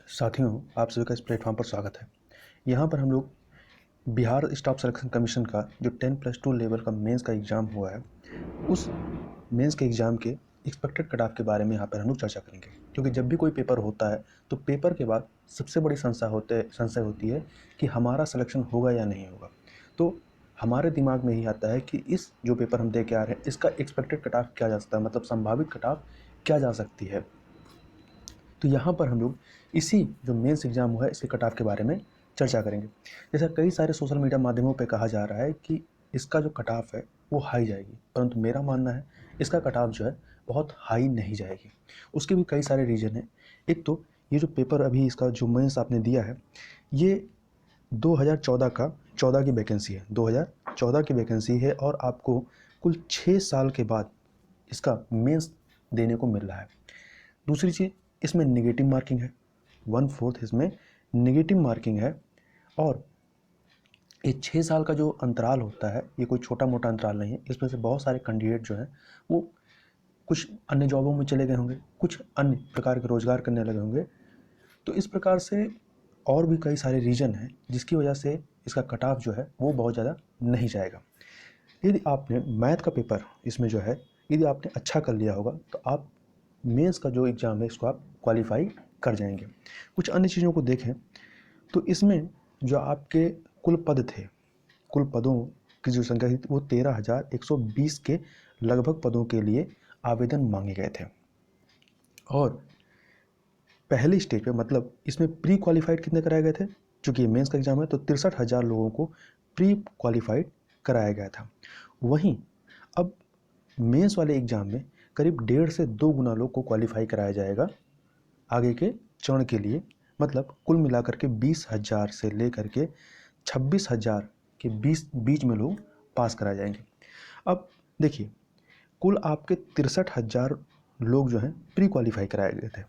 साथियों, आप सभी का इस प्लेटफॉर्म पर स्वागत है। यहाँ पर हम लोग बिहार स्टाफ सिलेक्शन कमीशन का जो 10+2 लेवल का मेंस का एग्ज़ाम हुआ है, उस मेंस के एग्ज़ाम के एक्सपेक्टेड कट ऑफ के बारे में यहाँ पर हम लोग चर्चा करेंगे। क्योंकि जब भी कोई पेपर होता है तो पेपर के बाद सबसे बड़ी संशय होती है कि हमारा सिलेक्शन होगा या नहीं होगा। तो हमारे दिमाग में ही आता है कि इस जो पेपर हम दे के आ रहे हैं, इसका एक्सपेक्टेड कट ऑफ क्या जा सकता है, मतलब संभावित कट ऑफ क्या जा सकती है। तो यहाँ पर हम लोग इसी जो मेंस एग्ज़ाम हुआ है इसके कट ऑफ के बारे में चर्चा करेंगे। जैसा कई सारे सोशल मीडिया माध्यमों पे कहा जा रहा है कि इसका जो कट ऑफ है वो हाई जाएगी, परंतु मेरा मानना है इसका कट ऑफ जो है बहुत हाई नहीं जाएगी। उसके भी कई सारे रीज़न हैं। एक तो ये जो पेपर अभी इसका जो मेंस आपने दिया है, ये 2014 की वैकेंसी है, 2014 की वैकेंसी है और आपको कुल 6 साल के बाद इसका मेंस देने को मिल रहा है। दूसरी चीज़, इसमें नेगेटिव मार्किंग है, 1/4 इसमें नेगेटिव मार्किंग है। और ये 6 साल का जो अंतराल होता है ये कोई छोटा मोटा अंतराल नहीं है। इसमें से बहुत सारे कैंडिडेट जो हैं वो कुछ अन्य जॉबों में चले गए होंगे, कुछ अन्य प्रकार के रोजगार करने लगे होंगे। तो इस प्रकार से और भी कई सारे रीजन हैं जिसकी वजह से इसका कट ऑफ जो है वो बहुत ज़्यादा नहीं जाएगा। यदि आपने मैथ का पेपर इसमें जो है यदि आपने अच्छा कर लिया होगा तो आप मेंस का जो एग्ज़ाम है इसको आप क्वालिफाई कर जाएंगे। कुछ अन्य चीज़ों को देखें तो इसमें जो आपके कुल पद थे, कुल पदों की जो संख्या थी वो 13,120 के लगभग पदों के लिए आवेदन मांगे गए थे। और पहली स्टेज पे मतलब इसमें प्री क्वालिफाइड कितने कराए गए थे, चूँकि ये मेंस का एग्ज़ाम है तो 63,000 लोगों को प्री क्वालिफाइड कराया गया था। वहीं अब मेंस वाले एग्ज़ाम में करीब 1.5 से 2 गुना लोग को क्वालिफाई कराया जाएगा आगे के चरण के लिए। मतलब कुल मिलाकर के 20,000 से लेकर के 26,000 के बीच में लोग पास कराए जाएंगे। अब देखिए, कुल आपके 63,000 लोग जो हैं प्री क्वालिफाई कराए गए थे,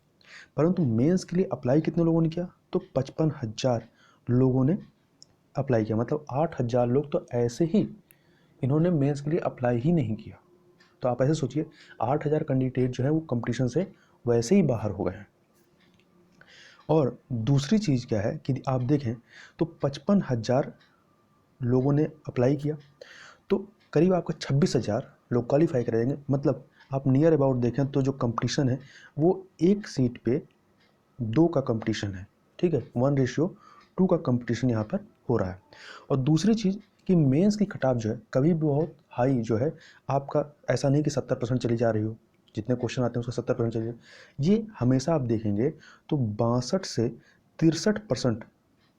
परंतु मेंस के लिए अप्लाई कितने लोगों ने किया तो 55,000 लोगों ने अप्लाई किया। मतलब 8,000 लोग तो ऐसे ही इन्होंने मेंस के लिए अप्लाई ही नहीं किया। तो आप ऐसे सोचिए, 8,000 कैंडिडेट जो है वो कंपटीशन से वैसे ही बाहर हो गए हैं। और दूसरी चीज़ क्या है कि आप देखें तो 55,000 लोगों ने अप्लाई किया तो करीब आपका 26,000 लोग क्वालिफाई करेंगे। मतलब आप नियर अबाउट देखें तो जो कंपटीशन है वो एक सीट पे 2 का कंपटीशन है, ठीक है, 1:2 का कंपटीशन यहाँ पर हो रहा है। और दूसरी चीज़ कि मेंस की कट ऑफ जो है कभी भी बहुत हाई जो है आपका, ऐसा नहीं कि 70% चली जा रही हो, जितने क्वेश्चन आते हैं उसका 70% चली जाए। ये हमेशा आप देखेंगे तो 62 से 63%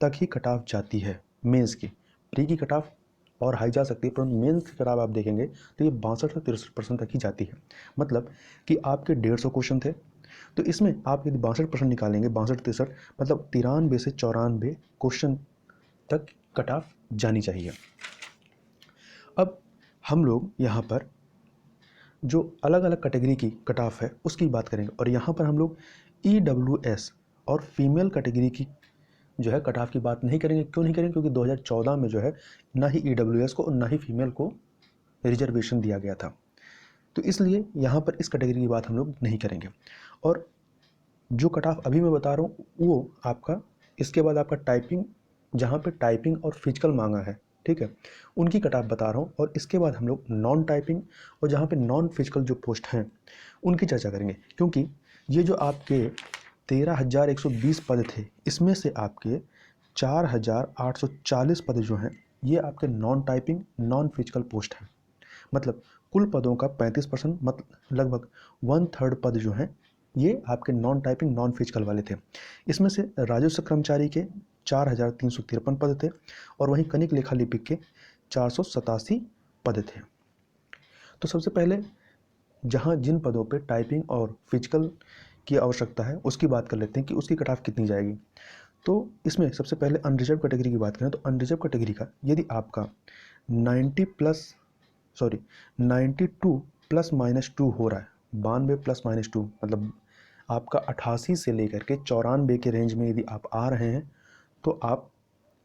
तक ही कट ऑफ जाती है मेंस की। प्री की कट ऑफ और हाई जा सकती है, परंतु मेंस की कट ऑफ आप देखेंगे तो ये 62 से 63% तक ही जाती है। मतलब कि आपके 150 क्वेश्चन थे तो इसमें आप यदि 62% निकालेंगे, 62-63 मतलब 93 से 94 क्वेश्चन तक कट ऑफ जानी चाहिए। अब हम लोग यहाँ पर जो अलग अलग कैटेगरी की कट ऑफ है उसकी बात करेंगे। और यहाँ पर हम लोग EWS और फीमेल कैटेगरी की जो है कट ऑफ की बात नहीं करेंगे। क्यों नहीं करेंगे? क्योंकि 2014 में जो है ना ही EWS को और ना ही फीमेल को रिजर्वेशन दिया गया था, तो इसलिए यहाँ पर इस कैटेगरी की बात हम लोग नहीं करेंगे। और जो कट ऑफ अभी मैं बता रहा हूँ वो आपका, इसके बाद आपका टाइपिंग, जहाँ पे टाइपिंग और फिजिकल मांगा है, ठीक है, उनकी कट ऑफ बता रहा हूँ। और इसके बाद हम लोग नॉन टाइपिंग और जहाँ पे नॉन फिजिकल जो पोस्ट हैं उनकी चर्चा करेंगे। क्योंकि ये जो आपके 13,120 पद थे इसमें से आपके 4,840 पद जो हैं ये आपके non typing non physical post हैं। मतलब कुल पदों का 35%, मतलब लगभग 1/3 पद जो हैं ये आपके नॉन टाइपिंग नॉन फिजिकल वाले थे। इसमें से राजस्व कर्मचारी के 4,353 पद थे और वहीं कनिक लेखा लिपिक के 487 पद थे। तो सबसे पहले जहां जिन पदों पे टाइपिंग और फिजिकल की आवश्यकता है उसकी बात कर लेते हैं कि उसकी कट ऑफ कितनी जाएगी। तो इसमें सबसे पहले अनरिजर्व कैटेगरी की बात करें तो अनरिजर्व कैटेगरी का यदि आपका 92 +- हो रहा है, 92 +-2 मतलब आपका 88 से लेकर के 94 के रेंज में यदि आप आ रहे हैं तो आप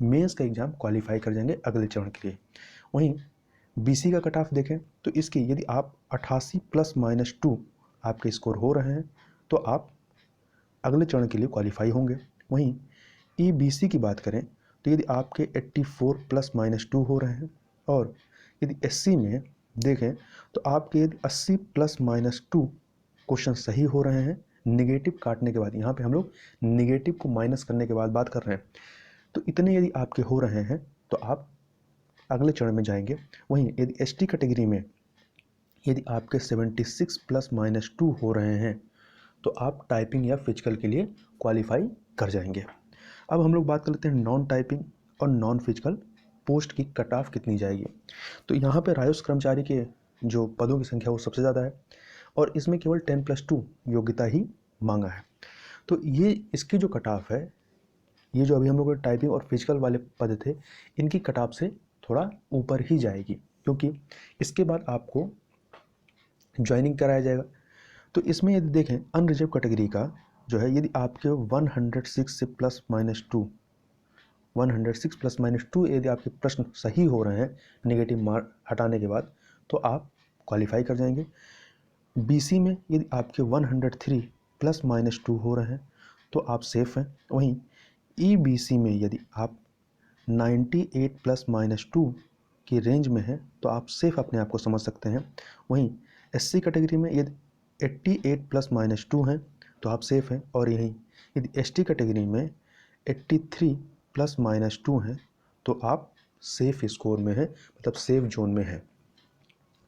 मेंस का एग्ज़ाम क्वालिफाई कर जाएंगे अगले चरण के लिए। वहीं BC का कट ऑफ देखें तो इसकी यदि आप 88 +-2 आपके स्कोर हो रहे हैं तो आप अगले चरण के लिए क्वालिफाई होंगे। वहीं EBC की बात करें तो यदि आपके 84 ± 2 हो रहे हैं, और यदि SC में देखें तो आपके यदि 80 ± 2 क्वेश्चन सही हो रहे हैं निगेटिव काटने के बाद, यहाँ पे हम लोग निगेटिव को माइनस करने के बाद बात कर रहे हैं, तो इतने यदि आपके हो रहे हैं तो आप अगले चरण में जाएंगे। वहीं यदि ST कैटेगरी में यदि आपके 76 ± 2 हो रहे हैं तो आप टाइपिंग या फिजिकल के लिए क्वालिफाई कर जाएंगे। अब हम लोग बात कर लेते हैं नॉन टाइपिंग और नॉन फिजिकल पोस्ट की कट ऑफ कितनी जाएगी। तो यहाँ पे राजस्व कर्मचारी के जो पदों की संख्या वो सबसे ज़्यादा है, और इसमें केवल 10+2 योग्यता ही मांगा है। तो ये इसकी जो कट ऑफ है, ये जो अभी हम लोग टाइपिंग और फिजिकल वाले पद थे, इनकी कट ऑफ से थोड़ा ऊपर ही जाएगी, क्योंकि इसके बाद आपको ज्वाइनिंग कराया जाएगा। तो इसमें यदि देखें अनरिजर्व कैटेगरी का जो है, यदि आपके 106 से ±2 106 ±2 यदि आपके प्रश्न सही हो रहे हैं नेगेटिव मार्क हटाने के बाद, तो आप क्वालिफाई कर जाएंगे। BC में यदि आपके 103 ±2 हो रहे हैं तो आप सेफ़ हैं। वहीं EBC में यदि आप 98 ±2 की रेंज में हैं तो आप सेफ़ अपने आप को समझ सकते हैं। वहीं SC कैटेगरी में यदि 88 ±2 हैं तो आप सेफ़ हैं, और यहीं यदि ST कैटेगरी में 83 ±2 हैं तो आप सेफ़ स्कोर में हैं, मतलब सेफ जोन में हैं।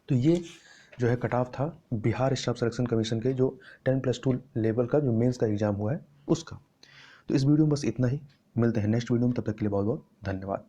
तो ये जो है कट ऑफ था बिहार स्टाफ सिलेक्शन कमीशन के जो 10+2 लेवल का जो मेंस का एग्ज़ाम हुआ है उसका। तो इस वीडियो में बस इतना ही, मिलते हैं नेक्स्ट वीडियो में, तब तक के लिए बहुत बहुत धन्यवाद।